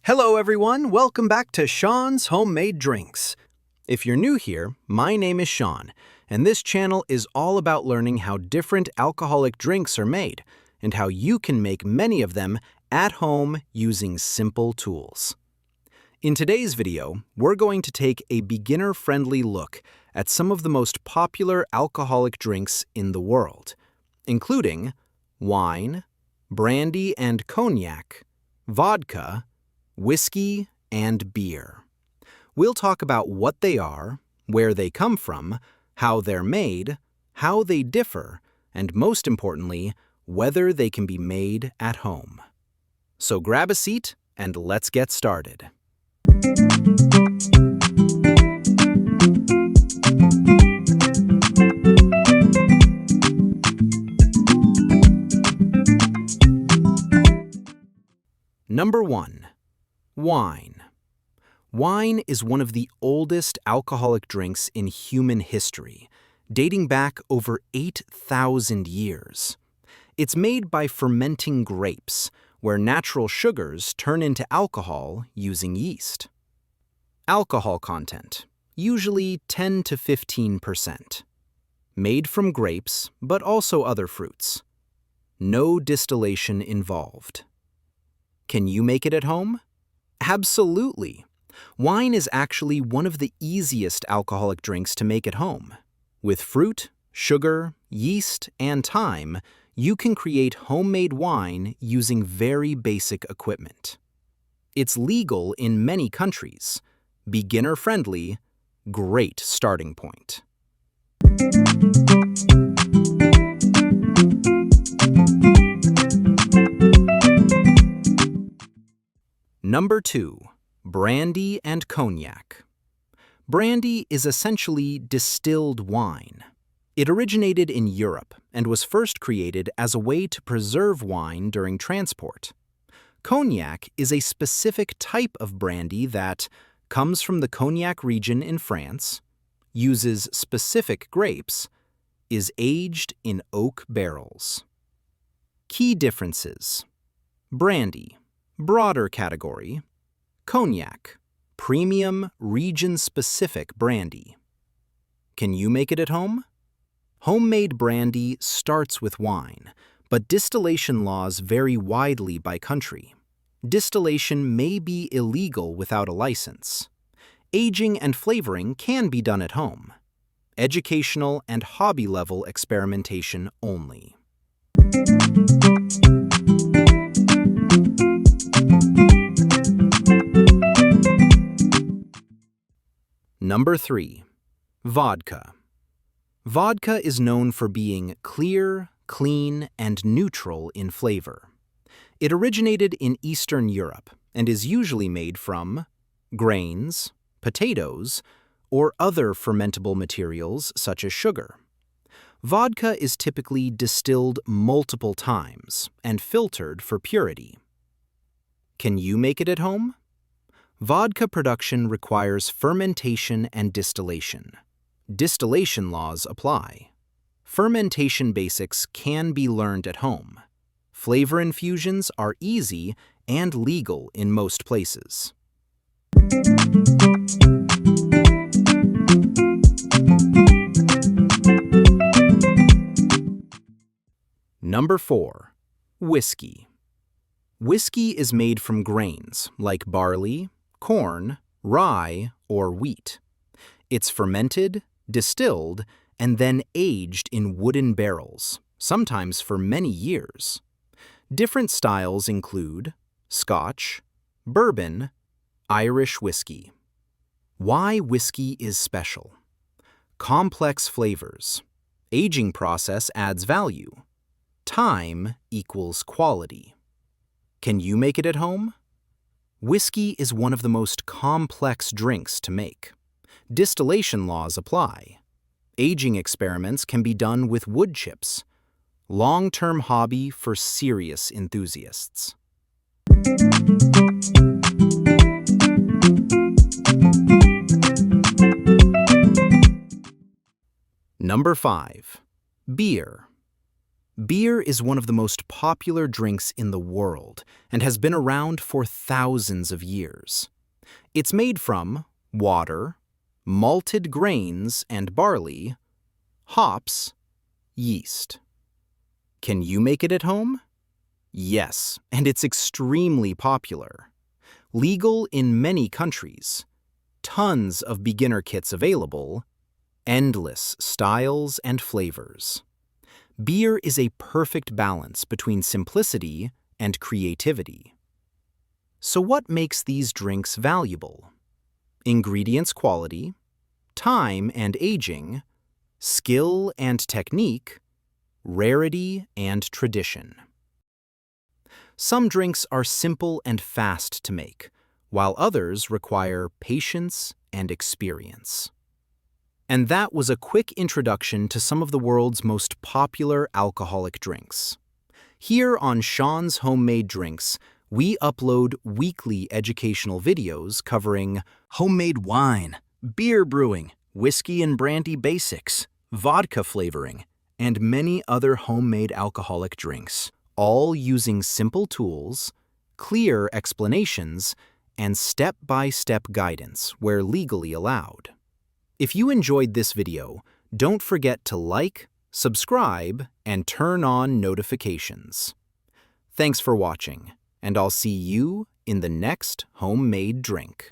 Hello everyone, welcome back to Shon's Homemade Drinks. If you're new here, my name is Shon, and this channel is all about learning how different alcoholic drinks are made and how you can make many of them at home using simple tools. In today's video, we're going to take a beginner-friendly look at some of the most popular alcoholic drinks in the world, including wine, brandy and cognac, vodka, whiskey, and beer. We'll talk about what they are, where they come from, how they're made, how they differ, and most importantly, whether they can be made at home. So grab a seat and let's get started. Number 1. Wine. Wine is one of the oldest alcoholic drinks in human history, dating back over 8,000 years. It's made by fermenting grapes, where natural sugars turn into alcohol using yeast. Alcohol content, usually 10 to 15%. Made from grapes, but also other fruits. No distillation involved. Can you make it at home? Absolutely! Wine is actually one of the easiest alcoholic drinks to make at home. With fruit, sugar, yeast, and thyme, you can create homemade wine using very basic equipment. It's legal in many countries. Beginner-friendly, great starting point. Number 2. Brandy and cognac. Brandy is essentially distilled wine. It originated in Europe and was first created as a way to preserve wine during transport. Cognac is a specific type of brandy that comes from the Cognac region in France, uses specific grapes, is aged in oak barrels. Key differences. Brandy, broader category. Cognac, premium, region-specific brandy. Can you make it at home? Homemade brandy starts with wine, but distillation laws vary widely by country. Distillation may be illegal without a license. Aging and flavoring can be done at home. Educational and hobby-level experimentation only. Number 3. Vodka. Vodka is known for being clear, clean, and neutral in flavor. It originated in Eastern Europe and is usually made from grains, potatoes, or other fermentable materials such as sugar. Vodka is typically distilled multiple times and filtered for purity. Can you make it at home? Vodka production requires fermentation and distillation. Distillation laws apply. Fermentation basics can be learned at home. Flavor infusions are easy and legal in most places. Number 4. Whiskey. Whiskey is made from grains like barley, corn, rye, or wheat. It's fermented, distilled, and then aged in wooden barrels, sometimes for many years. Different styles include Scotch, bourbon, Irish whiskey. Why whiskey is special? Complex flavors. Aging process adds value. Time equals quality. Can you make it at home? Whiskey is one of the most complex drinks to make. Distillation laws apply. Aging experiments can be done with wood chips. Long-term hobby for serious enthusiasts. Number 5. Beer. Beer is one of the most popular drinks in the world and has been around for thousands of years. It's made from water, malted grains and barley, hops, yeast. Can you make it at home? Yes, and it's extremely popular. Legal in many countries. Tons of beginner kits available. Endless styles and flavors. Beer is a perfect balance between simplicity and creativity. So what makes these drinks valuable? Ingredients quality, time and aging, skill and technique, rarity and tradition. Some drinks are simple and fast to make, while others require patience and experience. And that was a quick introduction to some of the world's most popular alcoholic drinks. Here on Shon's Homemade Drinks, we upload weekly educational videos covering homemade wine, beer brewing, whiskey and brandy basics, vodka flavoring, and many other homemade alcoholic drinks, all using simple tools, clear explanations, and step-by-step guidance where legally allowed. If you enjoyed this video, don't forget to like, subscribe, and turn on notifications. Thanks for watching, and I'll see you in the next homemade drink.